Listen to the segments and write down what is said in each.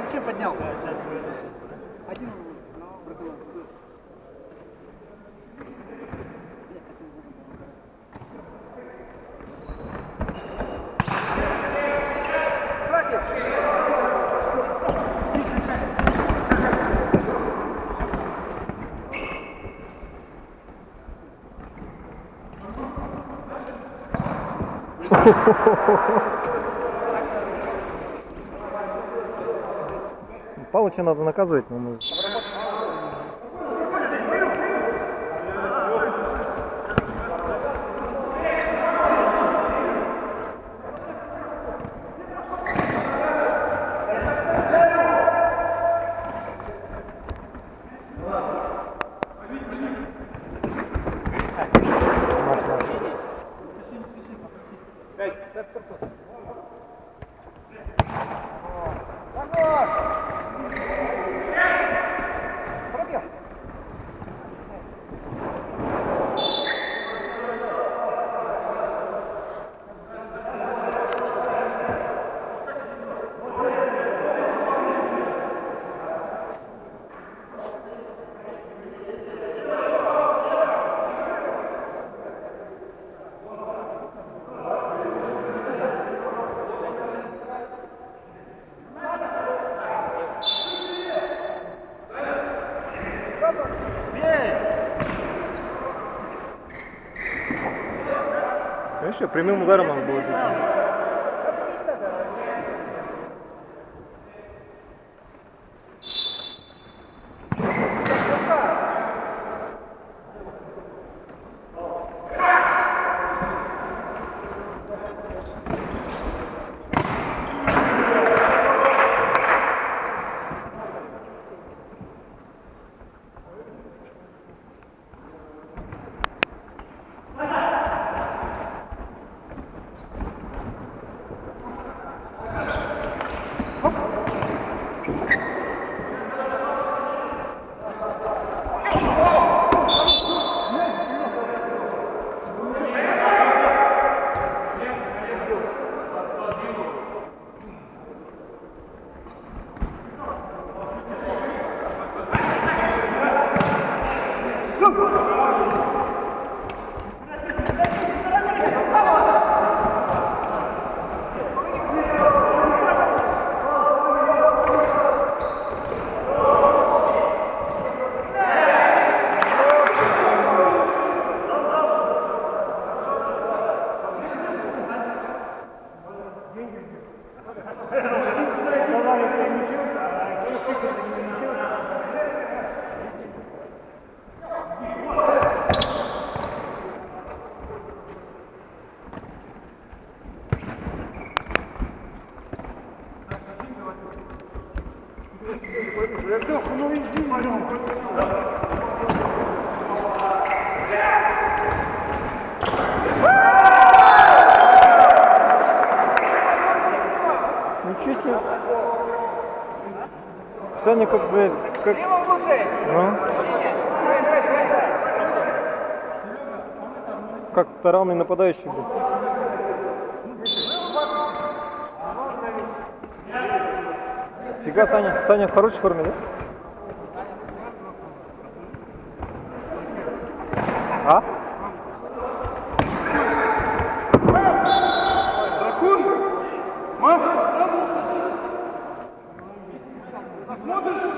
Зачем поднял? Один вроде. Палыча надо наказывать, но мы... Конечно, прямым ударом надо было бить. Ничего себе. Саня как бы... Как... Как-то равный нападающий был. Фига, Саня в хорошей форме, да? А? Макс, смотришь?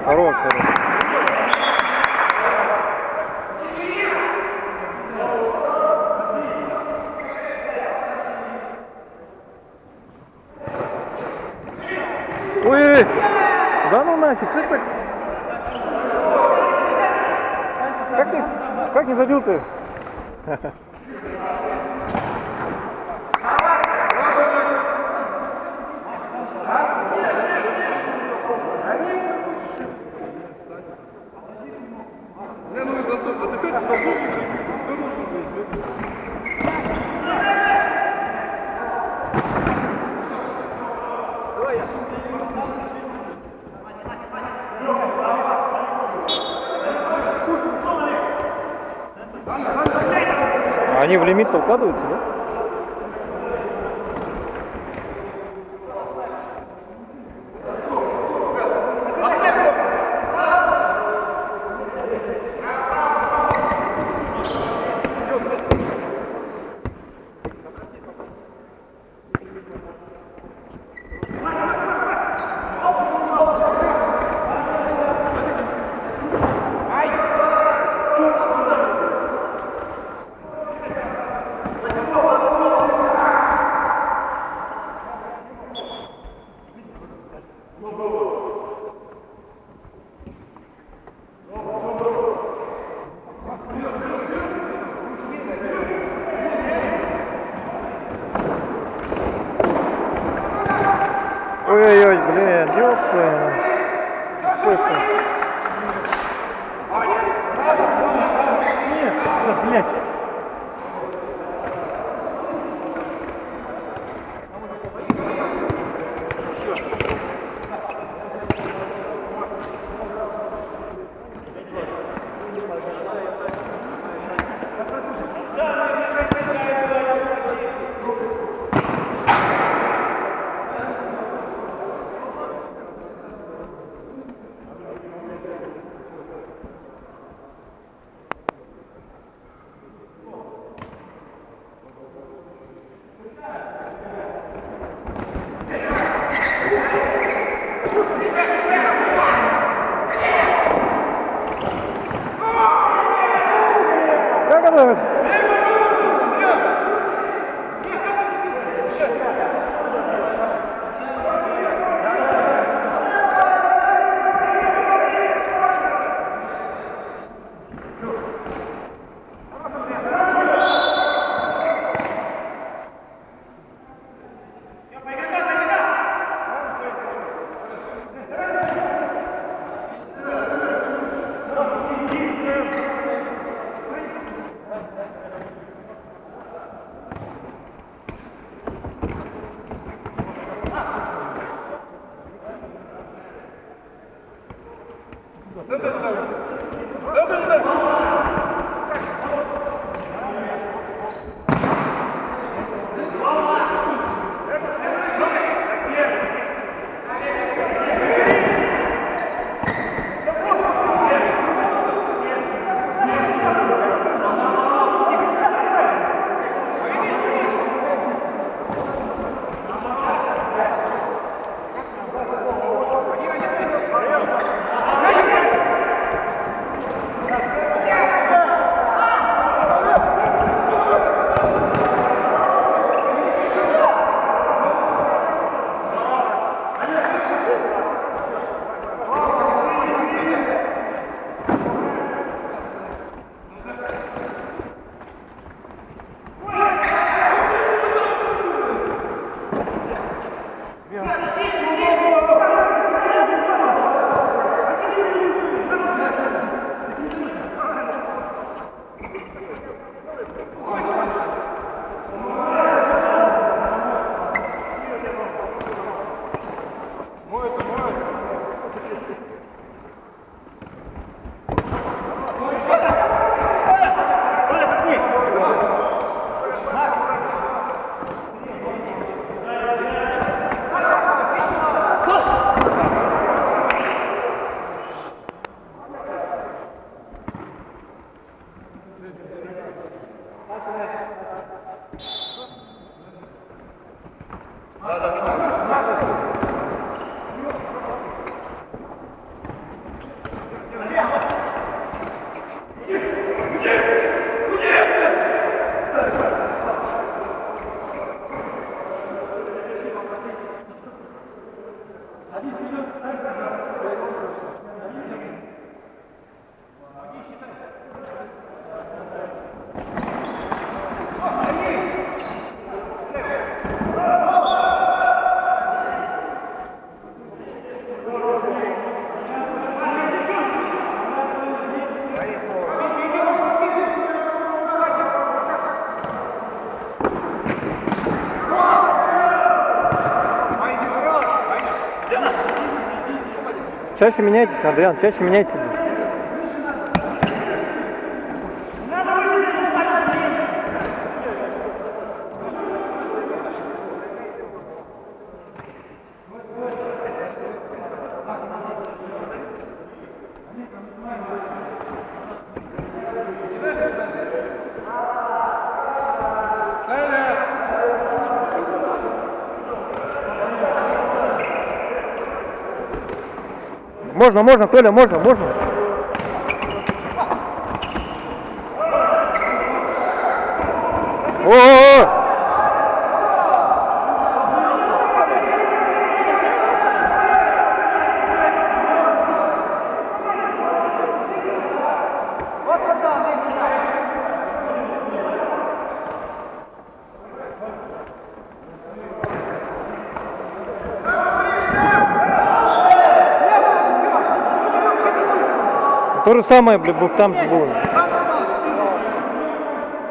Хорош, хорош. значит? Ты так... Как не забил ты? Не, ну отдыхать заслуживает. Кто должен быть? Давай я. Они в лимит укладываются, да? Ой-ой-ой, блин, ёпта. Нет, да, блядь. Как это? Чаще меняйтесь, Адриан, чаще меняйте. Можно, Толя, можно. О! То же самое, блин, был там же было.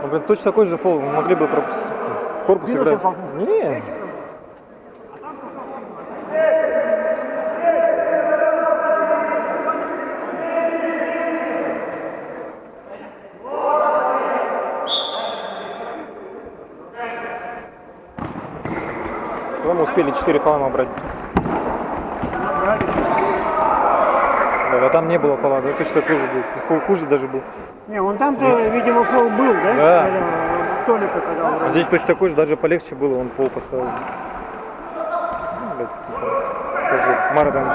Ну, блин, точно такой же фол, могли бы пропустить. Корпус играть. Не. Мы успели 4 фола набрать. Да, там не было фола, да, точно такой же был. Хуже даже был. Не, вон там-то, видимо, фол был, да? Да. Столика, когда он... А здесь точно такой же, даже полегче было, он пол поставил. Блядь, скажи, Марадан.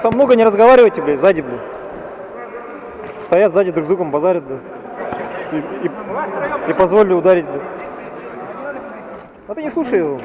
Там много не разговаривайте, блядь, сзади, блядь. Стоят сзади друг с другом, базарят, блядь. И позволили ударить, блядь. А ты не слушай его.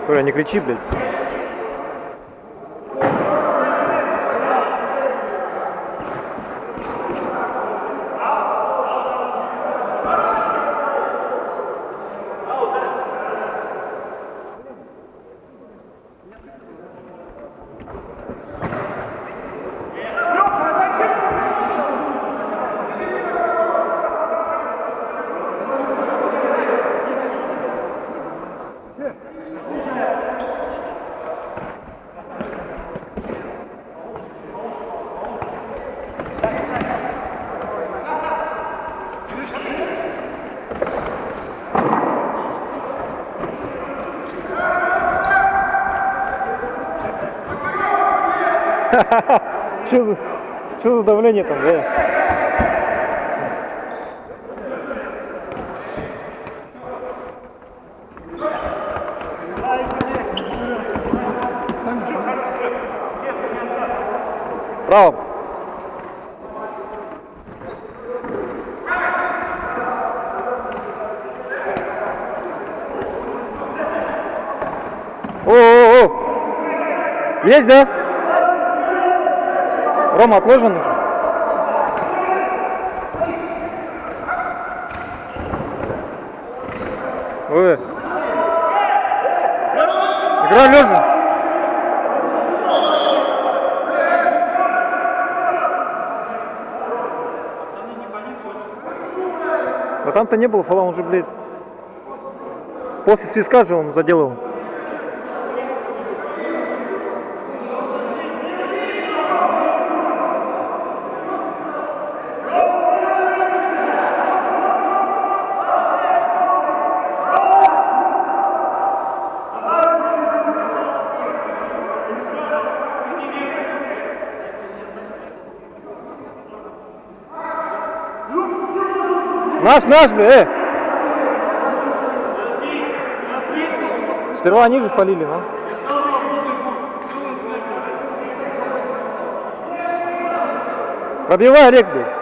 Толя, не кричи, блядь. Что за давление там, да? Право. О-о-о! Есть, да? Рома, отложен уже? Ой. Игра лежа. А там-то не было фола, он же, блядь, после свистка же он заделал. Наш, бля, Сперва они же фалили, но. Пробивай, Олег, блядь.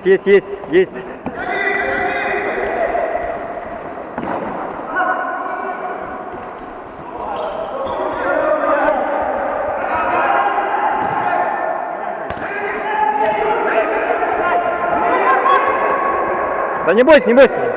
Есть. Да не бойся, не бойся.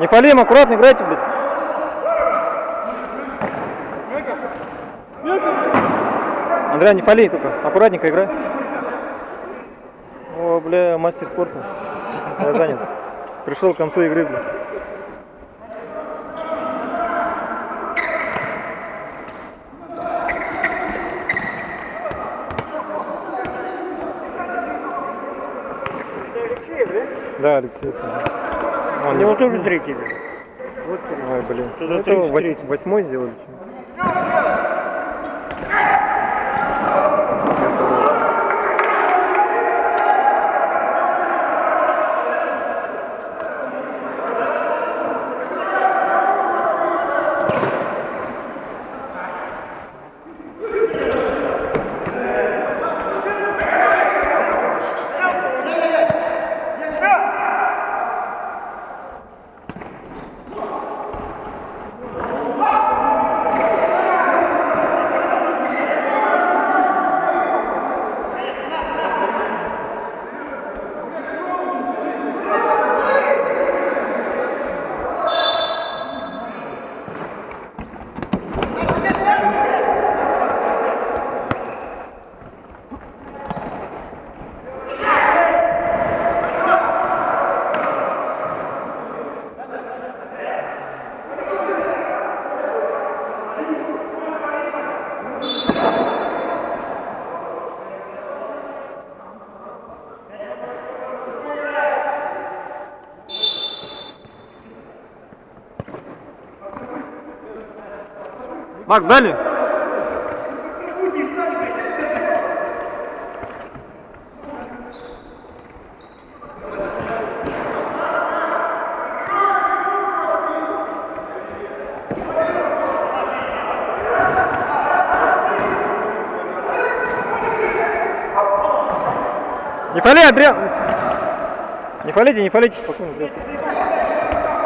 Не фалим, аккуратно играйте, блядь. Андрей, не фали только, аккуратненько играй. О, бля, мастер спорта. Я занят. Пришел к концу игры, бля. Да, Алексей. У него тоже третий, да? Вот, ой, блин. Что-то Это 33. восьмой сделали. Макс, дали? Не фали, Адриан! Не фалите, спокойно, блядь.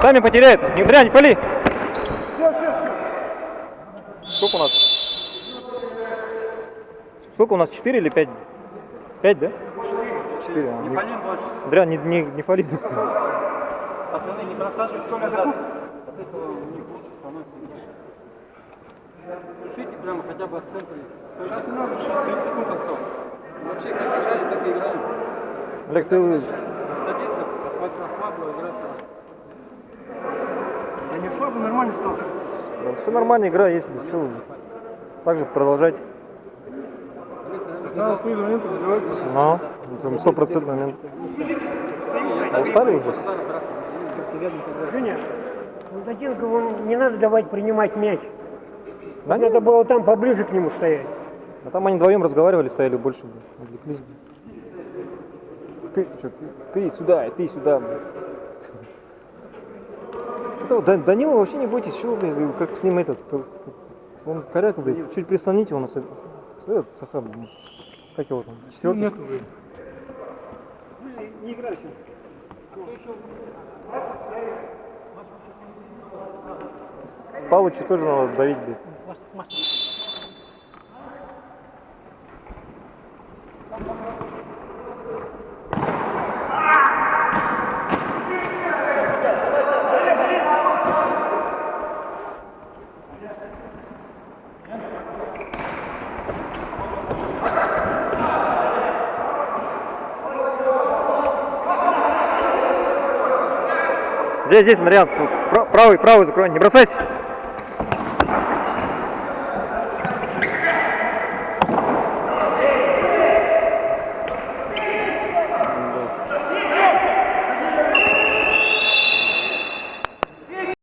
Сами потеряют. Адриан, не фали! Сколько у нас? Сколько у нас? 4 или 5? 5, да? 4. Не фалим больше. Адриан, не фали. Пацаны, не бросайте кто назад. От этого у них лучше становится. Решите прямо хотя бы от центра. Сейчас не надо, что 30 секунд осталось. Вообще как играли, так и играем. Олег, ты... Садиться, расслабло, играть. Я не слабо, нормально стал. Все нормально, игра есть, блядь, что также продолжать. Надо свои моменты забивать. Но, там 100% момент. А устали уже? Женя, Доденкову не надо давать принимать мяч. Да Надо нет. было там поближе к нему стоять. А там они вдвоем разговаривали, стояли больше, блядь, отвлеклись, блядь. Ты сюда, и ты сюда, блядь. Что, Данила вообще не бойтесь, что, блядь, как с ним этот, он коряк, блядь, чуть прислоните его на этот Саха, блядь, как его там, четвертый? Нет. Не играйся. С Палыча тоже надо давить, блядь. Здесь, Андриан, правый закрой, не бросайся.